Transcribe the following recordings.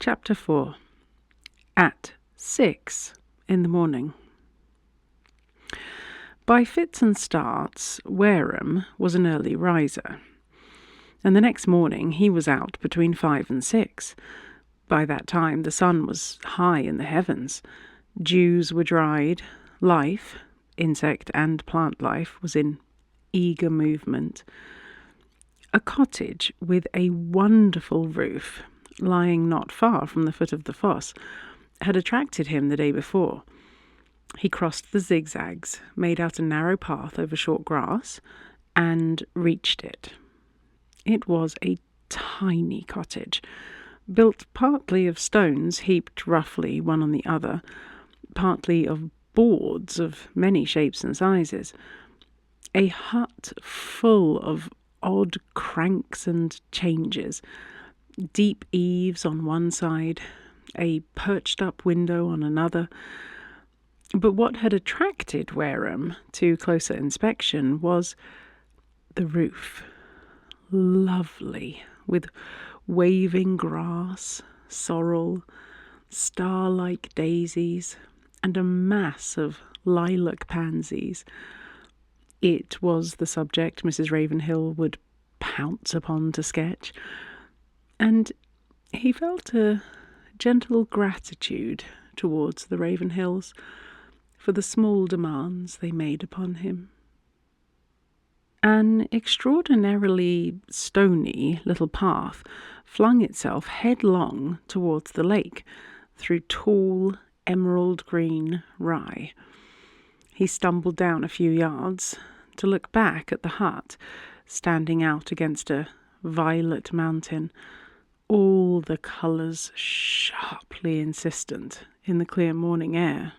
Chapter 4. At 6 in the morning. By fits and starts, Wareham was an early riser, and the next morning he was out between 5 and 6. By that time the sun was high in the heavens, dews were dried, life, insect and plant life, was in eager movement. A cottage with a wonderful roof, lying not far from the foot of the foss, had attracted him the day before. He crossed the zigzags, made out a narrow path over short grass, and reached it. It was a tiny cottage, built partly of stones heaped roughly one on the other, partly of boards of many shapes and sizes. A hut full of odd cranks and changes, deep eaves on one side, a perched-up window on another. But what had attracted Wareham to closer inspection was the roof. Lovely, with waving grass, sorrel, star-like daisies, and a mass of lilac pansies. It was the subject Mrs. Ravenhill would pounce upon to sketch, and he felt a gentle gratitude towards the Ravenhills for the small demands they made upon him. An extraordinarily stony little path flung itself headlong towards the lake through tall, emerald-green rye. He stumbled down a few yards to look back at the hut, standing out against a violet mountain, all the colours sharply insistent in the clear morning air.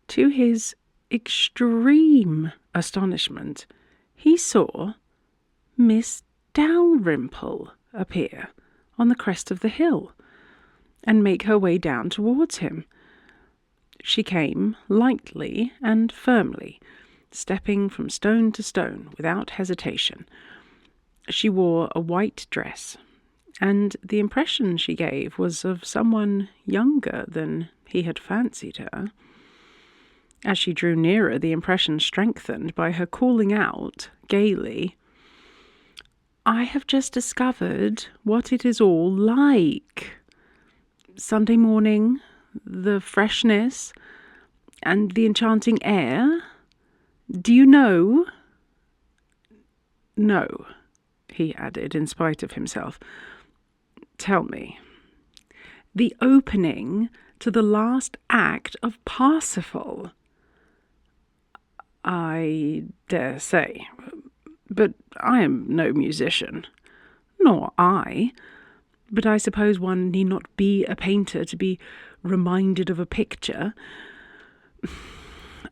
To his extreme astonishment, he saw Miss Dalrymple appear on the crest of the hill and make her way down towards him. She came lightly and firmly, stepping from stone to stone without hesitation. She wore a white dress, and the impression she gave was of someone younger than he had fancied her. As she drew nearer, the impression strengthened by her calling out gaily, "I have just discovered what it is all like. Sunday morning, the freshness, and the enchanting air. Do you know?" "No," he added, in spite of himself. "Tell me." "The opening to the last act of Parsifal." "I dare say, but I am no musician." "Nor I. But I suppose one need not be a painter to be reminded of a picture.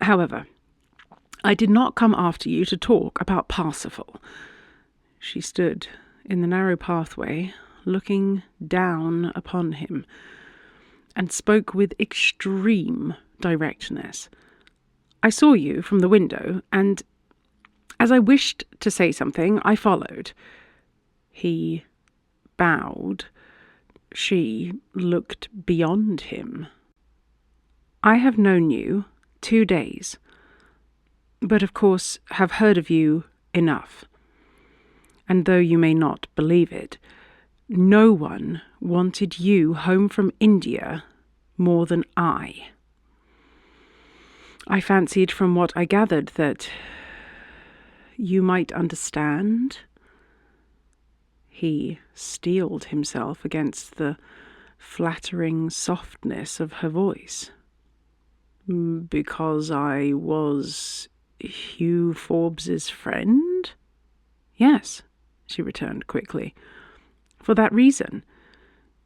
However, I did not come after you to talk about Parsifal." She stood in the narrow pathway, looking down upon him, and spoke with extreme directness. "I saw you from the window, and as I wished to say something, I followed." He bowed. She looked beyond him. "I have known you 2 days, but of course have heard of you enough. And though you may not believe it, no one wanted you home from India more than I. I fancied from what I gathered that you might understand." He steeled himself against the flattering softness of her voice. "Because I was Hugh Forbes's friend?" "Yes," she returned quickly. "For that reason.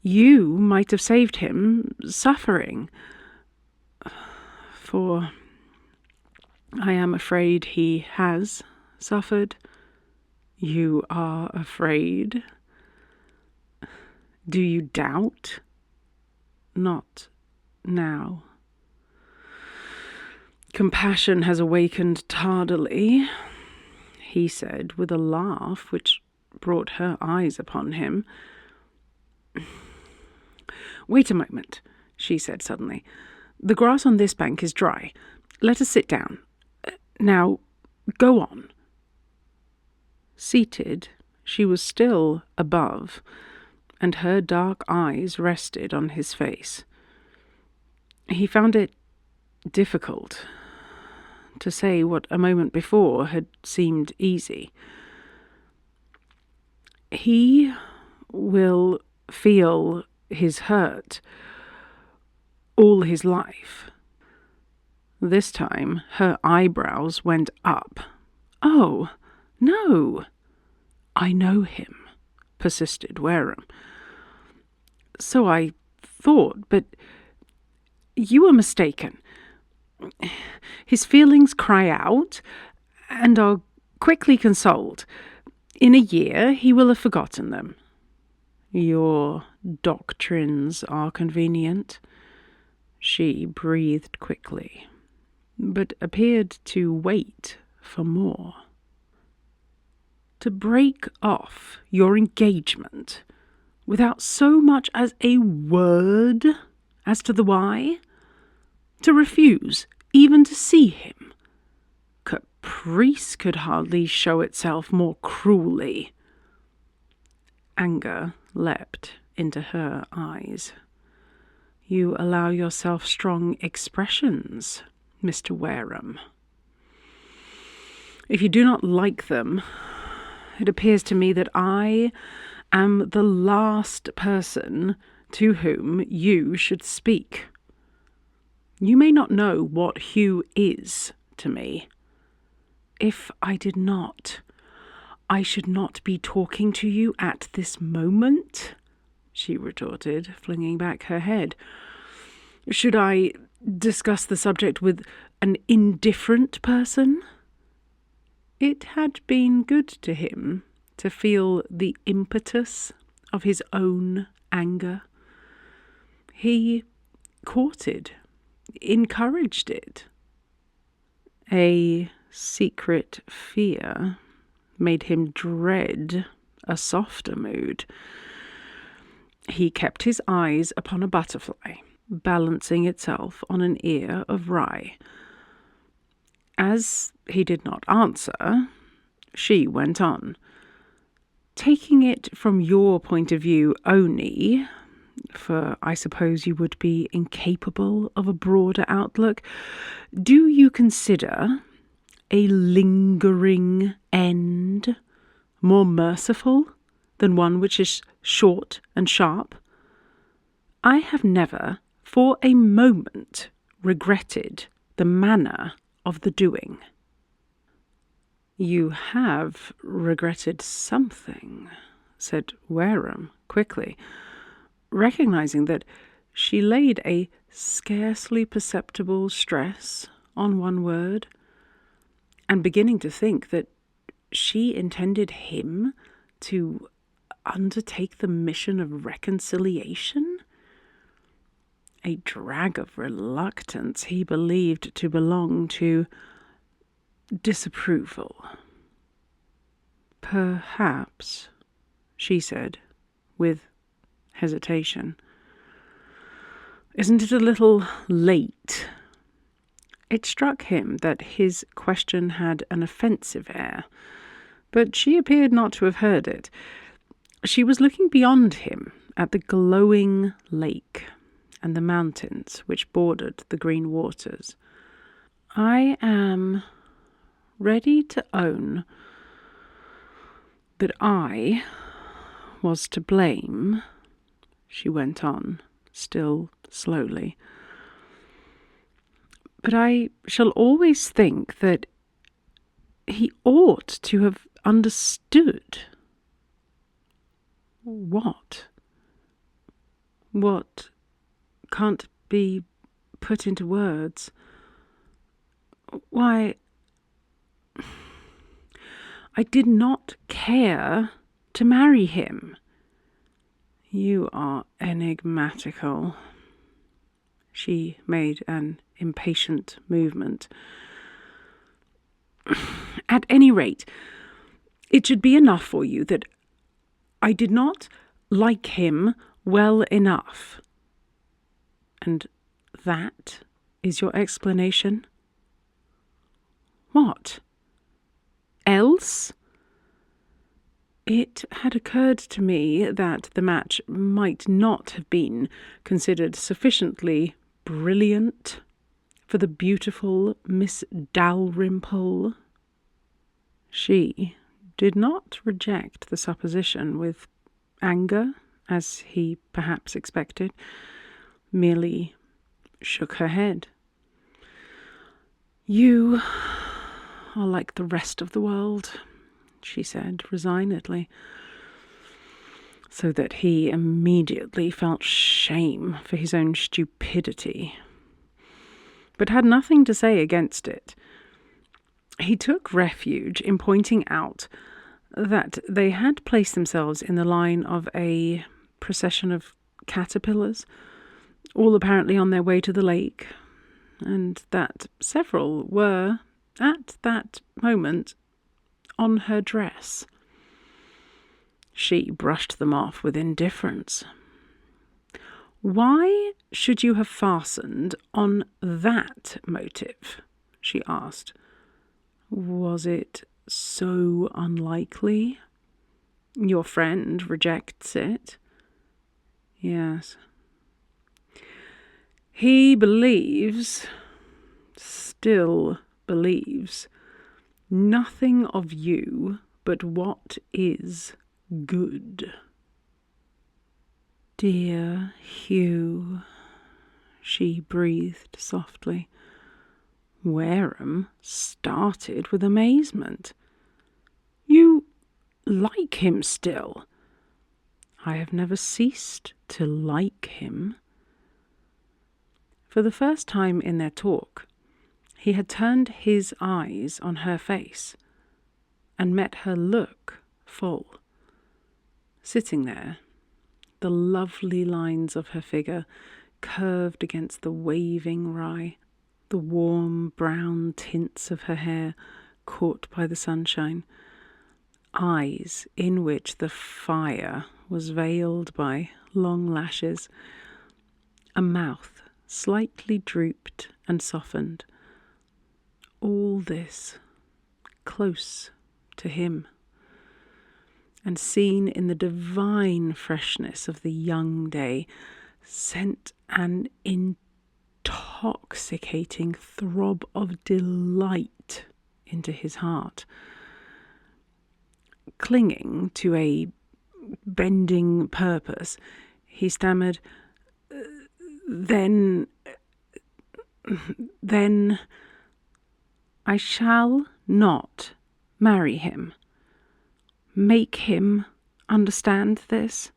You might have saved him suffering. For I am afraid he has suffered." "You are afraid? Do you doubt?" "Not now. Compassion has awakened tardily," he said with a laugh which brought her eyes upon him. Wait a moment, she said suddenly. The grass on this bank is dry. Let us sit down. Now, go on. Seated, she was still above, and her dark eyes rested on his face. He found it difficult to say what a moment before had seemed easy. He will feel his hurt all his life. This time her eyebrows went up. Oh, no. I know him, persisted Wareham. So I thought, but you were mistaken. His feelings cry out and are quickly consoled. In a year he will have forgotten them. Your doctrines are convenient. She breathed quickly, but appeared to wait for more. To break off your engagement without so much as a word as to the why? To refuse even to see him? Caprice could hardly show itself more cruelly. Anger leapt into her eyes. You allow yourself strong expressions, Mr. Wareham. If you do not like them, it appears to me that I am the last person to whom you should speak. You may not know what Hugh is to me. If I did not, I should not be talking to you at this moment, she retorted, flinging back her head. Should I discuss the subject with an indifferent person? It had been good to him to feel the impetus of his own anger. He courted, encouraged it. A secret fear made him dread a softer mood. He kept his eyes upon a butterfly, balancing itself on an ear of rye. As he did not answer, she went on. Taking it from your point of view only, for I suppose you would be incapable of a broader outlook, do you consider a lingering end more merciful than one which is short and sharp? I have never for a moment regretted the manner of the doing. You have regretted something, said Wareham quickly, recognizing that she laid a scarcely perceptible stress on one word, and beginning to think that she intended him to undertake the mission of reconciliation. A drag of reluctance he believed to belong to disapproval. Perhaps, she said, with hesitation. Isn't it a little late? It struck him that his question had an offensive air, but she appeared not to have heard it. She was looking beyond him at the glowing lake and the mountains which bordered the green waters. I am ready to own that I was to blame, she went on, still slowly. But I shall always think that he ought to have understood. What? What can't be put into words. Why, I did not care to marry him. You are enigmatical. She made an impatient movement. At any rate, it should be enough for you that I did not like him well enough And that is your explanation? What else? It had occurred to me that the match might not have been considered sufficiently brilliant for the beautiful Miss Dalrymple. She did not reject the supposition with anger, as he perhaps expected, merely shook her head. You are like the rest of the world, she said resignedly, so that he immediately felt shame for his own stupidity, but had nothing to say against it. He took refuge in pointing out that they had placed themselves in the line of a procession of caterpillars, all apparently on their way to the lake, and that several were, at that moment, on her dress. She brushed them off with indifference. Why should you have fastened on that motive? She asked. Was it so unlikely? Your friend rejects it. Yes. He still believes, nothing of you but what is good. Dear Hugh, she breathed softly. Wareham started with amazement. You like him still? I have never ceased to like him. For the first time in their talk, he had turned his eyes on her face and met her look full. Sitting there, the lovely lines of her figure curved against the waving rye, the warm brown tints of her hair caught by the sunshine, eyes in which the fire was veiled by long lashes, a mouth slightly drooped and softened. All this close to him, and seen in the divine freshness of the young day, sent an intoxicating throb of delight into his heart. Clinging to a bending purpose, he stammered, Then I shall not marry him. Make him understand this.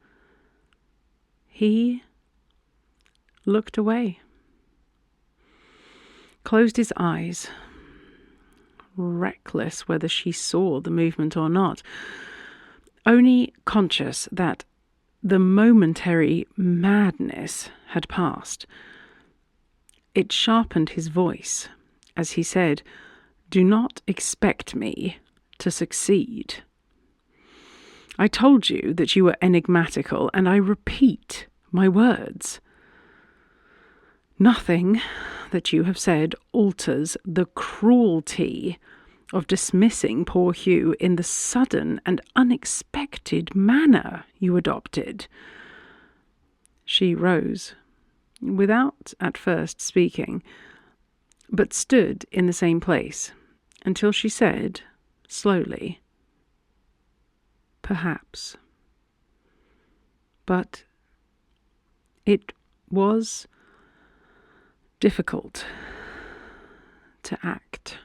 He looked away, closed his eyes, reckless whether she saw the movement or not, only conscious that the momentary madness had passed. It sharpened his voice as he said, Do not expect me to succeed. I told you that you were enigmatical, and I repeat my words. Nothing that you have said alters the cruelty of dismissing poor Hugh in the sudden and unexpected manner you adopted. She rose, without at first speaking, but stood in the same place until she said, slowly, Perhaps. But it was difficult to act.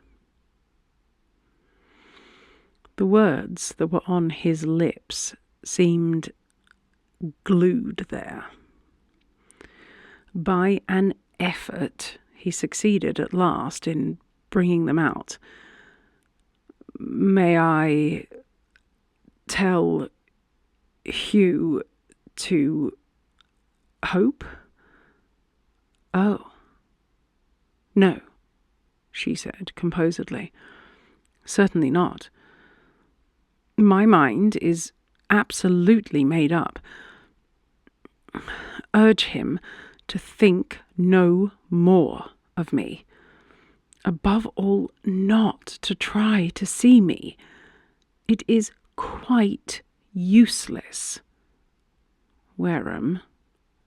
The words that were on his lips seemed glued there. By an effort, he succeeded at last in bringing them out. May I tell Hugh to hope? Oh, no, she said composedly. Certainly not. My mind is absolutely made up. Urge him to think no more of me. Above all, not to try to see me. It is quite useless." Wareham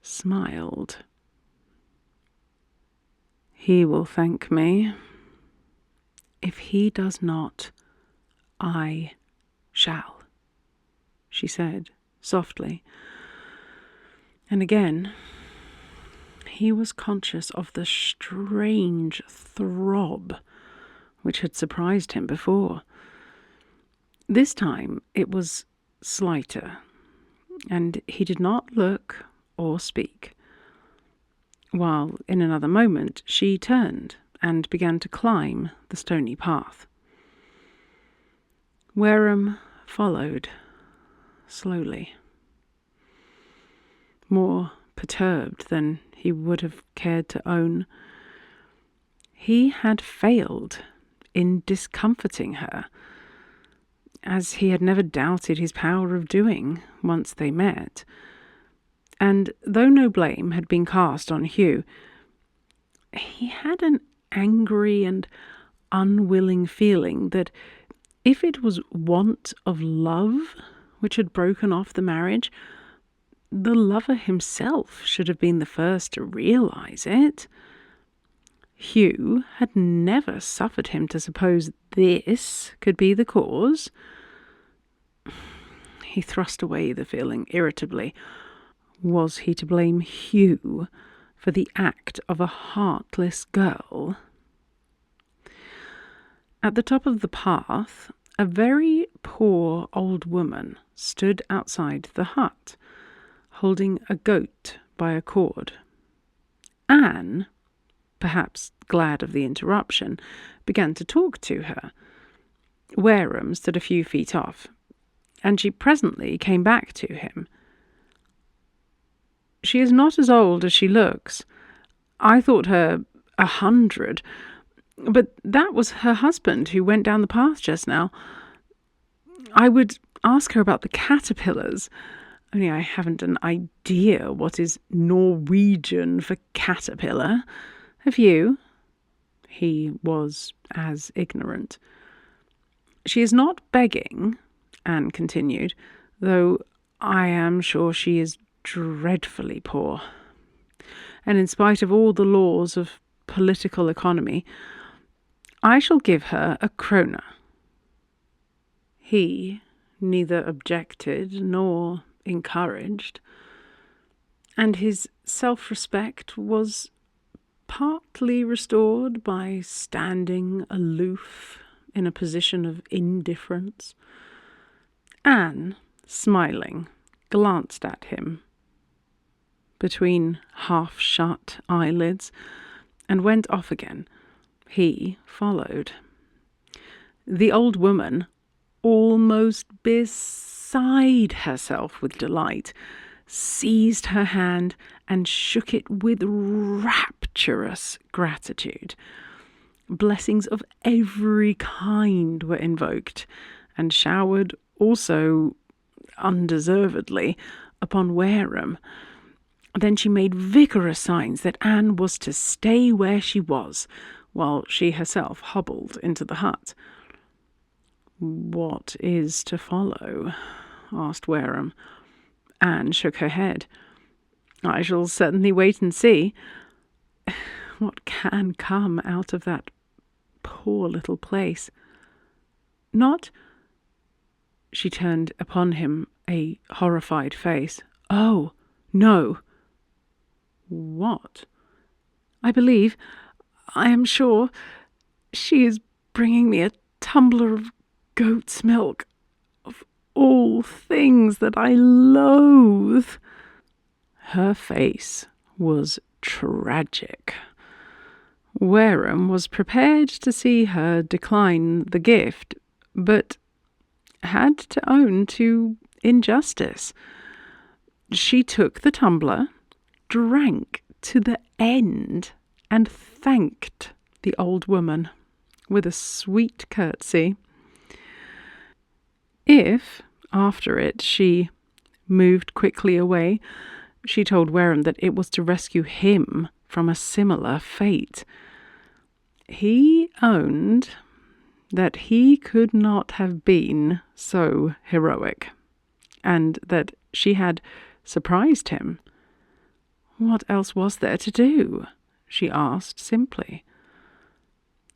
smiled. "He will thank me. If he does not, I shall," she said softly. And again, he was conscious of the strange throb which had surprised him before. This time it was slighter, and he did not look or speak, while in another moment she turned and began to climb the stony path. Wareham followed slowly, more perturbed than he would have cared to own. He had failed in discomforting her, as he had never doubted his power of doing once they met. And though no blame had been cast on Hugh, he had an angry and unwilling feeling that if it was want of love which had broken off the marriage, the lover himself should have been the first to realize it. Hugh had never suffered him to suppose this could be the cause. He thrust away the feeling irritably. Was he to blame Hugh for the act of a heartless girl? At the top of the path, a very poor old woman stood outside the hut, holding a goat by a cord. Anne, perhaps glad of the interruption, began to talk to her. Wareham stood a few feet off, and she presently came back to him. "She is not as old as she looks. I thought her 100, but that was her husband who went down the path just now. I would ask her about the caterpillars, only I haven't an idea what is Norwegian for caterpillar. Have you?" He was as ignorant. "She is not begging," Anne continued, "though I am sure she is dreadfully poor. And in spite of all the laws of political economy, I shall give her a krone." He neither objected nor encouraged, and his self-respect was partly restored by standing aloof in a position of indifference. Anne, smiling, glanced at him between half-shut eyelids and went off again. He followed. The old woman, almost beside herself with delight, seized her hand and shook it with rapturous gratitude. Blessings of every kind were invoked and showered, also undeservedly, upon Wareham. Then she made vigorous signs that Anne was to stay where she was, while she herself hobbled into the hut. "What is to follow?" asked Wareham. Anne shook her head. "I shall certainly wait and see. What can come out of that poor little place? Not—" She turned upon him a horrified face. "Oh, no." "What?" "I believe, I am sure, she is bringing me a tumbler of goat's milk, of all things that I loathe." Her face was tragic. Wareham was prepared to see her decline the gift, but had to own to injustice. She took the tumbler, drank to the end, and thanked the old woman with a sweet curtsy. If, after it, she moved quickly away, She told Wareham that it was to rescue him from a similar fate. He owned that he could not have been so heroic, and that she had surprised him. What else was there to do? She asked simply.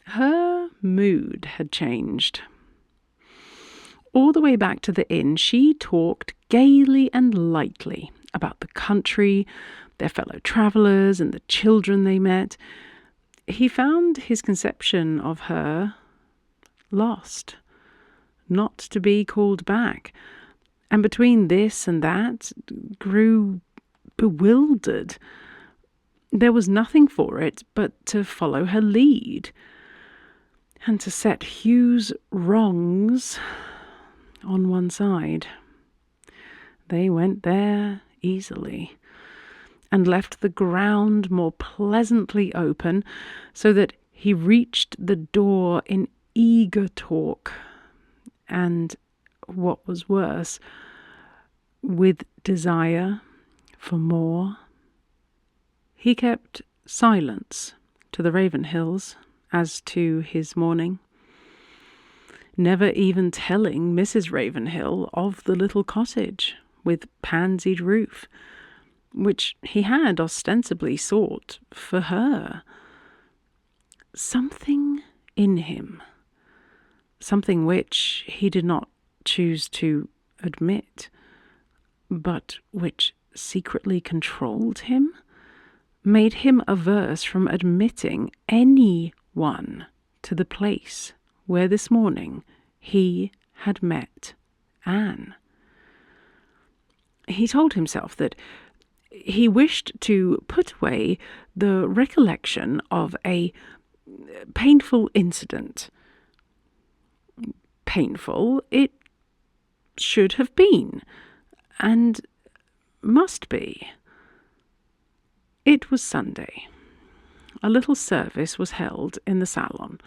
Her mood had changed. All the way back to the inn, she talked gaily and lightly about the country, their fellow travellers, and the children they met. He found his conception of her lost, not to be called back, and between this and that grew bewildered. There was nothing for it but to follow her lead, and to set Hugh's wrongs on one side. They went there easily, and left the ground more pleasantly open, so that he reached the door in eager talk, and, what was worse, with desire for more. He kept silence to the Ravenhills as to his morning, never even telling Mrs. Ravenhill of the little cottage with pansied roof, which he had ostensibly sought for her. Something in him, something which he did not choose to admit, but which secretly controlled him, made him averse from admitting anyone to the place where this morning he had met Anne. He told himself that he wished to put away the recollection of a painful incident. Painful it should have been, and must be. It was Sunday. A little service was held in the salon.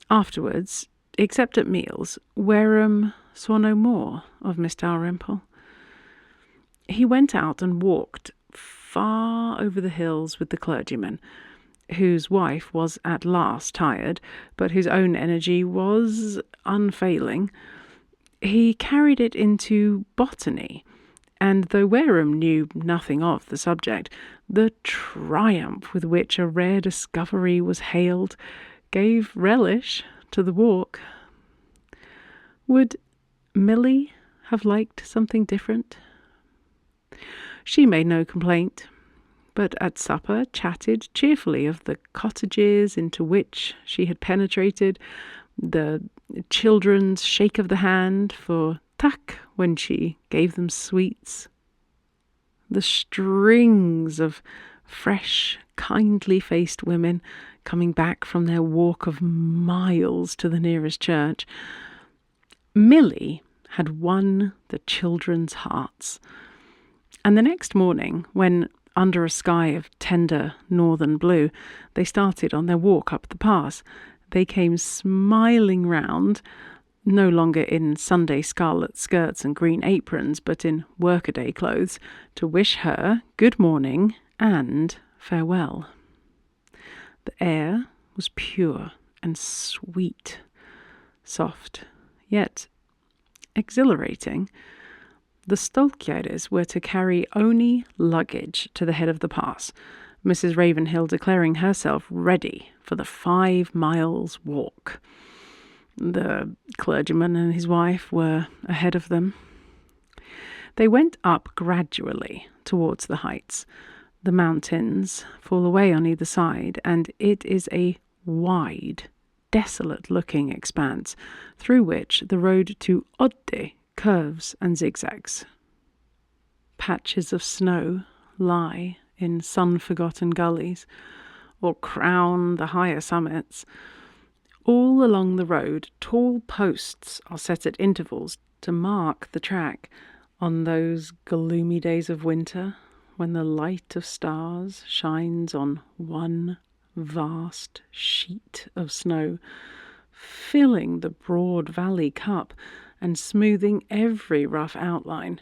Afterwards, except at meals, Wareham saw no more of Miss Dalrymple. He went out and walked far over the hills with the clergyman, whose wife was at last tired, but whose own energy was unfailing. He carried it into botany, and though Wareham knew nothing of the subject, the triumph with which a rare discovery was hailed gave relish to the walk. Would Milly have liked something different? She made no complaint, but at supper chatted cheerfully of the cottages into which she had penetrated, the children's shake of the hand for tuck when she gave them sweets, the strings of fresh, kindly-faced women coming back from their walk of miles to the nearest church. Milly had won the children's hearts, and the next morning, when, under a sky of tender northern blue, they started on their walk up the pass, they came smiling round, no longer in Sunday scarlet skirts and green aprons, but in workaday clothes, to wish her good morning and farewell. The air was pure and sweet, soft, yet exhilarating. The Stolkjæres were to carry only luggage to the head of the pass, Mrs. Ravenhill declaring herself ready for the 5 miles walk. The clergyman and his wife were ahead of them. They went up gradually towards the heights. The mountains fall away on either side, and it is a wide, desolate-looking expanse through which the road to Oddi curves and zigzags. Patches of snow lie in sun-forgotten gullies, or crown the higher summits. All along the road, tall posts are set at intervals to mark the track on those gloomy days of winter, when the light of stars shines on one vast sheet of snow, filling the broad valley cup and smoothing every rough outline.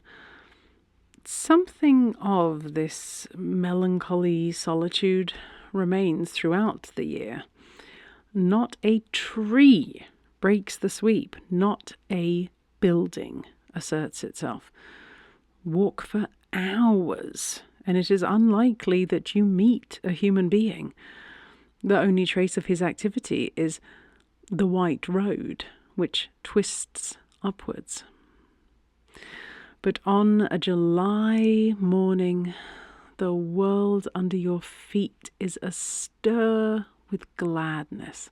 Something of this melancholy solitude remains throughout the year. Not a tree breaks the sweep, not a building asserts itself. Walk for hours, and it is unlikely that you meet a human being. The only trace of his activity is the white road, which twists upwards. But on a July morning, the world under your feet is astir with gladness.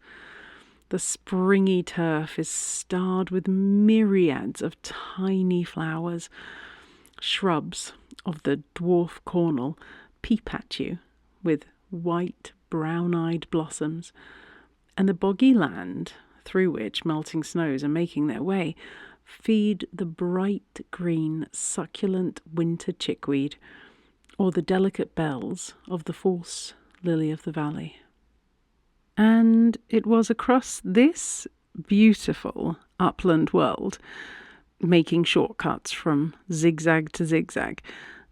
The springy turf is starred with myriads of tiny flowers. Shrubs of the dwarf cornel peep at you with white, brown-eyed blossoms, and the boggy land through which melting snows are making their way feed the bright green succulent winter chickweed or the delicate bells of the false lily of the valley. And it was across this beautiful upland world, making shortcuts from zigzag to zigzag,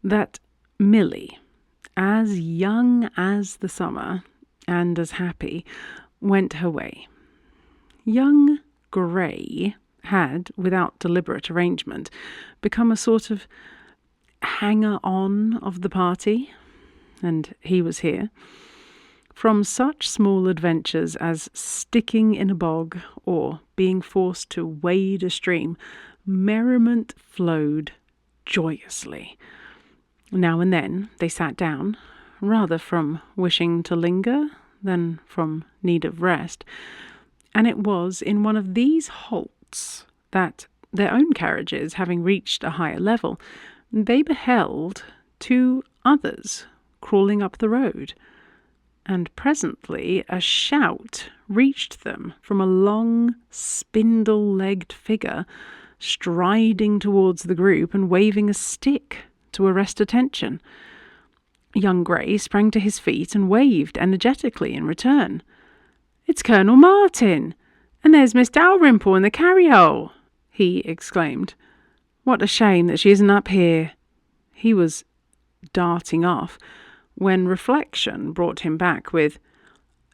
that Milly, as young as the summer and as happy, went her way. Young Grey had, without deliberate arrangement, become a sort of hanger-on of the party, and he was here. From such small adventures as sticking in a bog or being forced to wade a stream, merriment flowed joyously. Now and then they sat down, rather from wishing to linger than from need of rest, and it was in one of these halts that, their own carriages having reached a higher level, they beheld two others crawling up the road, and presently a shout reached them from a long, spindle-legged figure striding towards the group and waving a stick to arrest attention. Young Grey sprang to his feet and waved energetically in return. "It's Colonel Martin! And there's Miss Dalrymple in the carryall!" he exclaimed. "What a shame that she isn't up here!" He was darting off, when reflection brought him back with,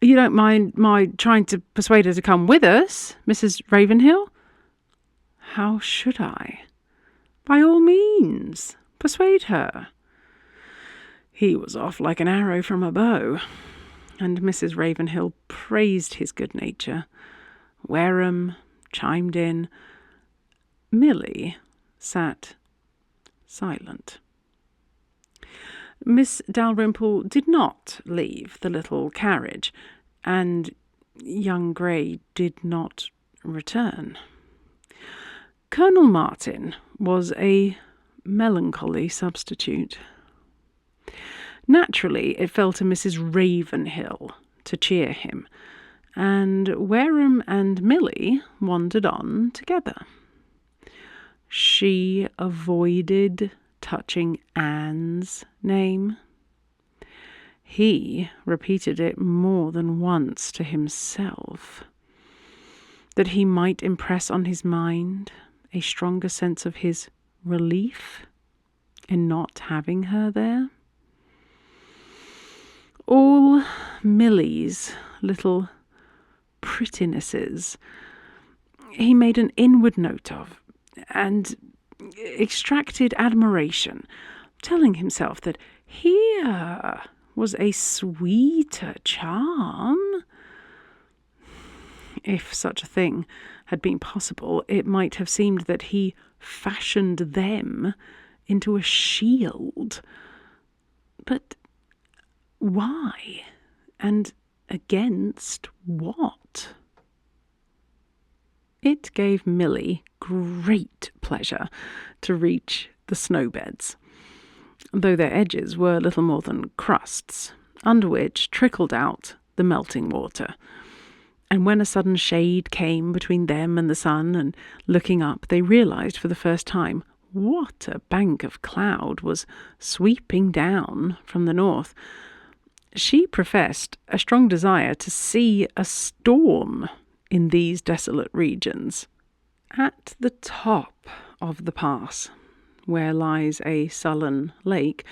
"You don't mind my trying to persuade her to come with us, Mrs. Ravenhill?" "How should I?" "By all means, persuade her." He was off like an arrow from a bow, and Mrs. Ravenhill praised his good nature. Wareham chimed in. Milly sat silent. Miss Dalrymple did not leave the little carriage, and young Grey did not return. Colonel Martin was a melancholy substitute. Naturally, it fell to Mrs. Ravenhill to cheer him, and Wareham and Milly wandered on together. She avoided touching Anne's name. He repeated it more than once to himself, that he might impress on his mind a stronger sense of his relief in not having her there. All Milly's little prettinesses he made an inward note of, and extracted admiration, telling himself that here was a sweeter charm. If such a thing had been possible, it might have seemed that he fashioned them into a shield. But why? And against what? It gave Milly great pleasure to reach the snowbeds, though their edges were little more than crusts, under which trickled out the melting water. And when a sudden shade came between them and the sun, and looking up, they realized for the first time what a bank of cloud was sweeping down from the north. She professed a strong desire to see a storm in these desolate regions. At the top of the pass, where lies a sullen lake,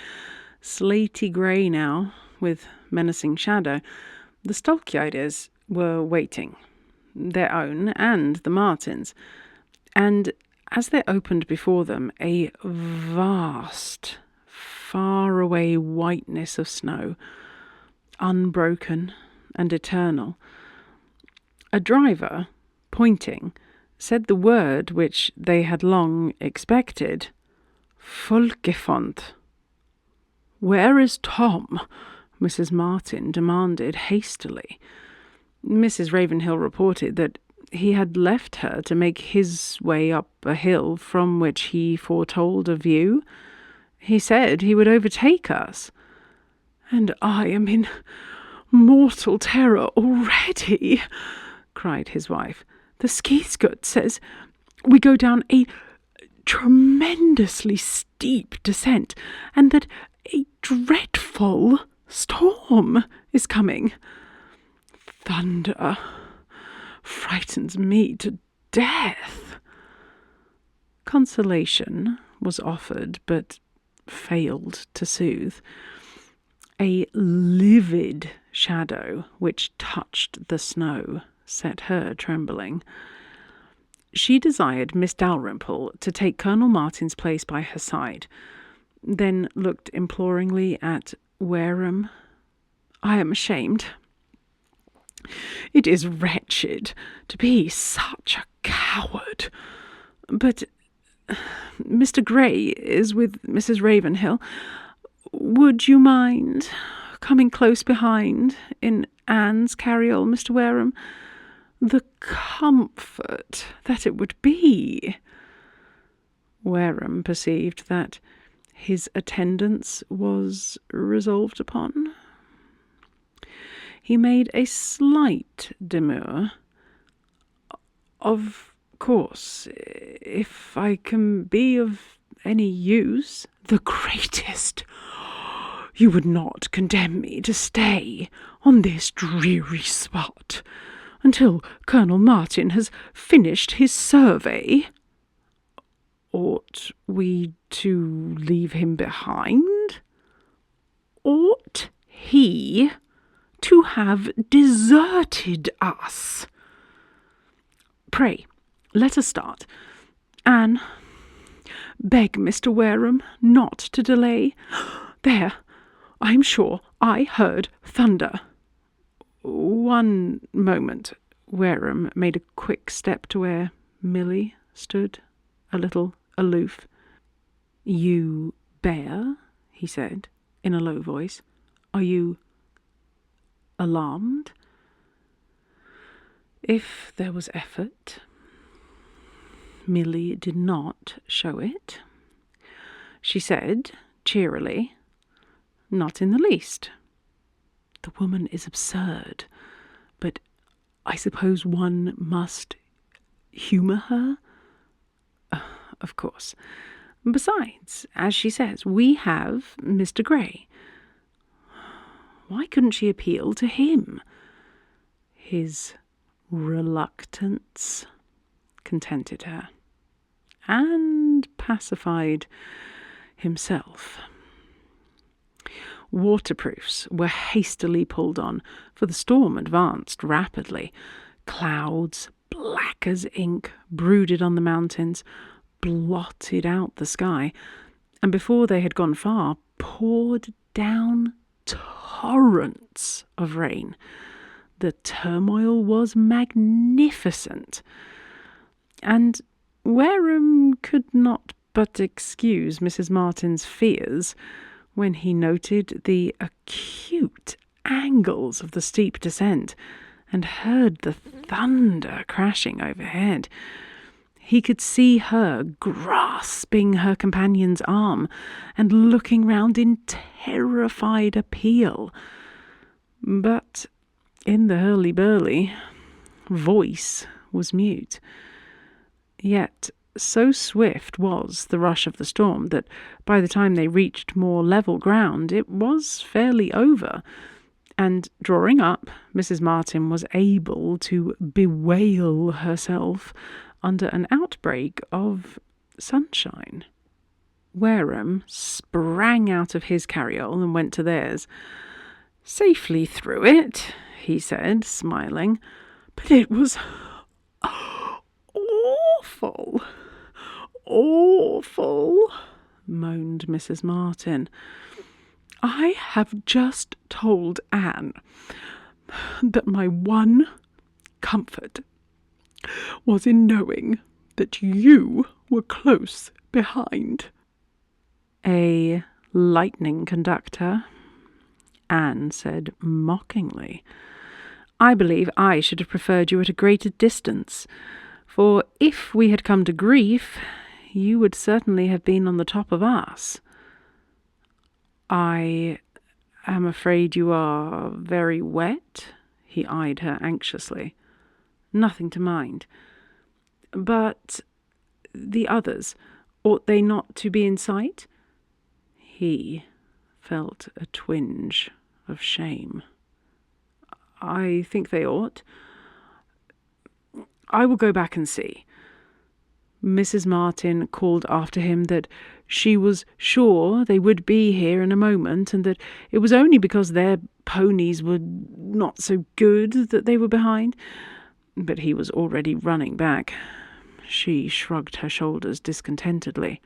slaty grey now, with menacing shadow, the Stolkyides were waiting, their own and the Martins, and as there opened before them a vast, far-away whiteness of snow, unbroken and eternal, a driver, pointing, said the word which they had long expected, Folkefond. "Where is Tom?" Mrs. Martin demanded hastily. Mrs. Ravenhill reported that he had left her to make his way up a hill from which he foretold a view. He said he would overtake us. "And I am in mortal terror already," cried his wife. "The Skeesgut says we go down a tremendously steep descent, and that a dreadful storm is coming. Thunder frightens me to death." Consolation was offered, but failed to soothe. A livid shadow which touched the snow set her trembling. She desired Miss Dalrymple to take Colonel Martin's place by her side, then looked imploringly at Wareham. "I am ashamed. It is wretched to be such a coward. But Mr. Grey is with Mrs. Ravenhill. Would you mind coming close behind in Anne's carryall, Mr. Wareham? The comfort that it would be." Wareham perceived that his attendance was resolved upon. He made a slight demur. "Of course, if I can be of any use—" "The greatest. You would not condemn me to stay on this dreary spot until Colonel Martin has finished his survey?" "Ought we to leave him behind?" "Ought he to have deserted us? Pray, let us start. Anne, beg Mr. Wareham not to delay. There, I am sure I heard thunder." "One moment." Wareham made a quick step to where Milly stood, a little aloof. "You bear?" he said, in a low voice. "Are you alarmed?" If there was effort, Milly did not show it. She said, cheerily, "Not in the least. The woman is absurd, but I suppose one must humour her. Of course. Besides, as she says, we have Mr. Grey. Why couldn't she appeal to him? His reluctance contented her, and pacified himself. Waterproofs were hastily pulled on, for the storm advanced rapidly. Clouds, black as ink, brooded on the mountains, blotted out the sky, and before they had gone far, poured down torrents of rain. The turmoil was magnificent, and Wareham could not but excuse Mrs. Martin's fears when he noted the acute angles of the steep descent and heard the thunder crashing overhead. He could see her grasping her companion's arm and looking round in terrified appeal. But in the hurly-burly, voice was mute. Yet so swift was the rush of the storm that by the time they reached more level ground it was fairly over, and drawing up, Mrs. Martin was able to bewail herself under an outbreak of sunshine. Wareham sprang out of his carryall and went to theirs. "Safely through it," he said, smiling. "But it was awful, awful," moaned Mrs. Martin. "I have just told Anne that my one comfort was in knowing that you were close behind." "A lightning conductor," Anne said mockingly. "I believe I should have preferred you at a greater distance, for if we had come to grief, you would certainly have been on the top of us." "I am afraid you are very wet," he eyed her anxiously. "Nothing to mind. But the others, ought they not to be in sight?" He felt a twinge of shame. "I think they ought. I will go back and see." Mrs. Martin called after him that she was sure they would be here in a moment, and that it was only because their ponies were not so good that they were behind. But he was already running back. She shrugged her shoulders discontentedly.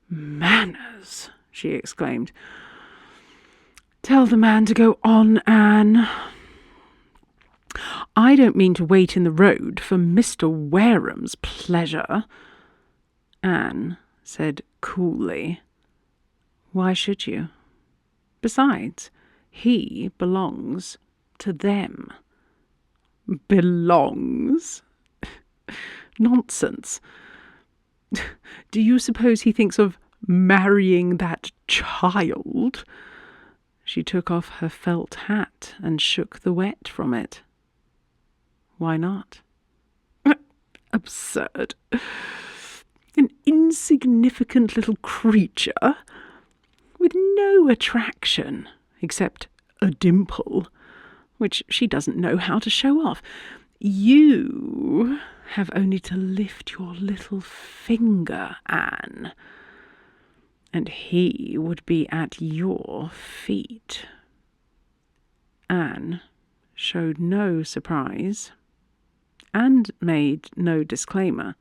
"Manners!" she exclaimed. "Tell the man to go on, Anne. I don't mean to wait in the road for Mr. Wareham's pleasure." Anne said coolly, "Why should you? Besides, he belongs to them." "Belongs? Nonsense. Do you suppose he thinks of marrying that child?" She took off her felt hat and shook the wet from it. "Why not?" "Absurd. An insignificant little creature with no attraction except a dimple, which she doesn't know how to show off. You have only to lift your little finger, Anne, and he would be at your feet." Anne showed no surprise and made no disclaimer.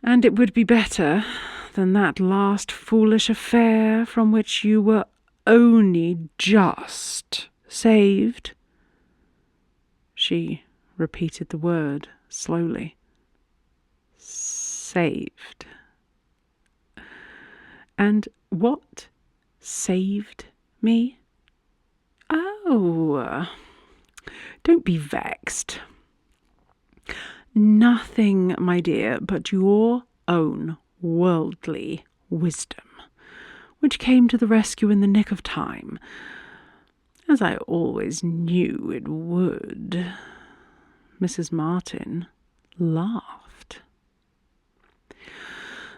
"And it would be better than that last foolish affair from which you were only just saved." She repeated the word slowly. "Saved. And what saved me?" "Oh, don't be vexed. Nothing, my dear, but your own worldly wisdom, which came to the rescue in the nick of time, as I always knew it would." Mrs. Martin laughed.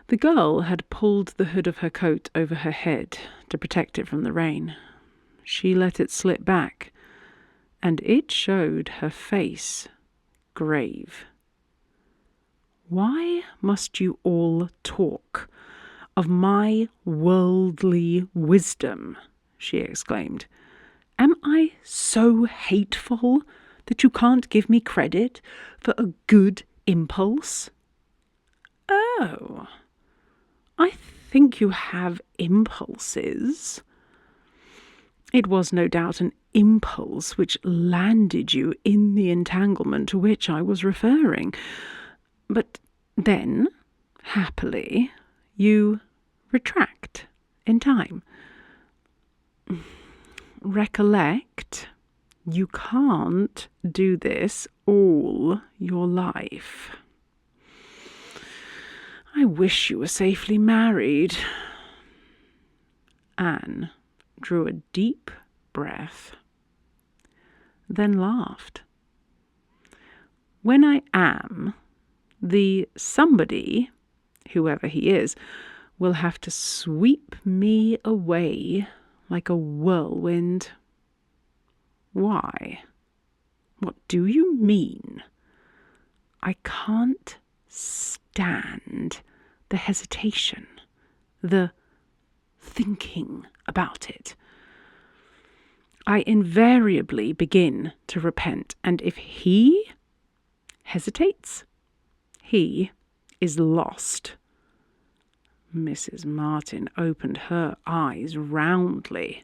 The girl had pulled the hood of her coat over her head to protect it from the rain. She let it slip back, and it showed her face grave. "Why must you all talk of my worldly wisdom?" she exclaimed. "Am I so hateful that you can't give me credit for a good impulse?" "Oh, I think you have impulses." "It was no doubt an impulse which landed you in the entanglement to which I was referring. But then, happily, you retract in time. Recollect, you can't do this all your life. I wish you were safely married." Anne drew a deep breath, then laughed. "When I am, the somebody, whoever he is, will have to sweep me away like a whirlwind." "Why? What do you mean?" "I can't stand the hesitation. the thinking about it. I invariably begin to repent, and if he hesitates, he is lost. Mrs. Martin opened her eyes roundly.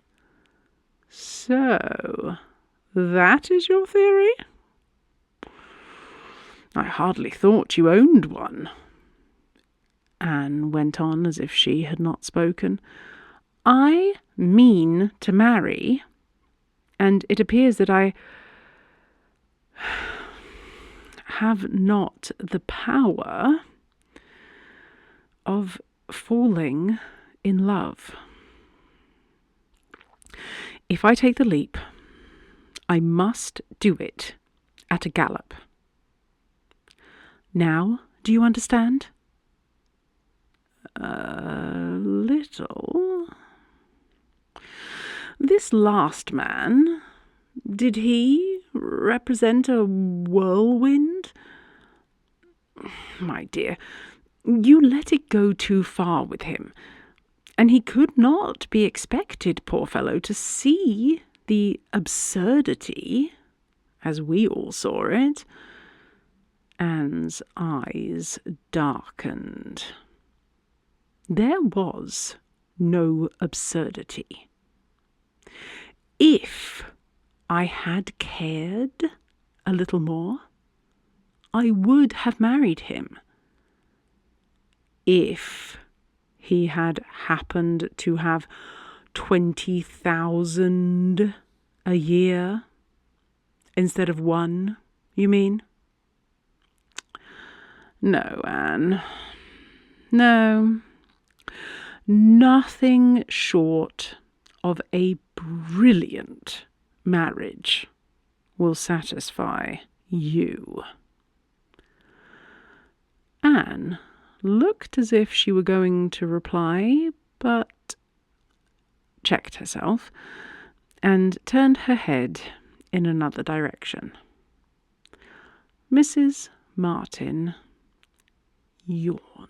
So, that is your theory? I hardly thought you owned one. Anne went on as if she had not spoken. I mean to marry, and it appears that I have not the power of falling in love. If I take the leap, I must do it at a gallop. Now, do you understand? A little. This last man, did he represent a whirlwind? My dear, you let it go too far with him, and he could not be expected, poor fellow, to see the absurdity, as we all saw it. Anne's eyes darkened. There was no absurdity. If I had cared a little more, I would have married him. If he had happened to have 20,000 a year instead of one, you mean? No, Anne. No. Nothing short of a brilliant marriage will satisfy you. Anne looked as if she were going to reply, but checked herself and turned her head in another direction. Mrs. Martin yawned.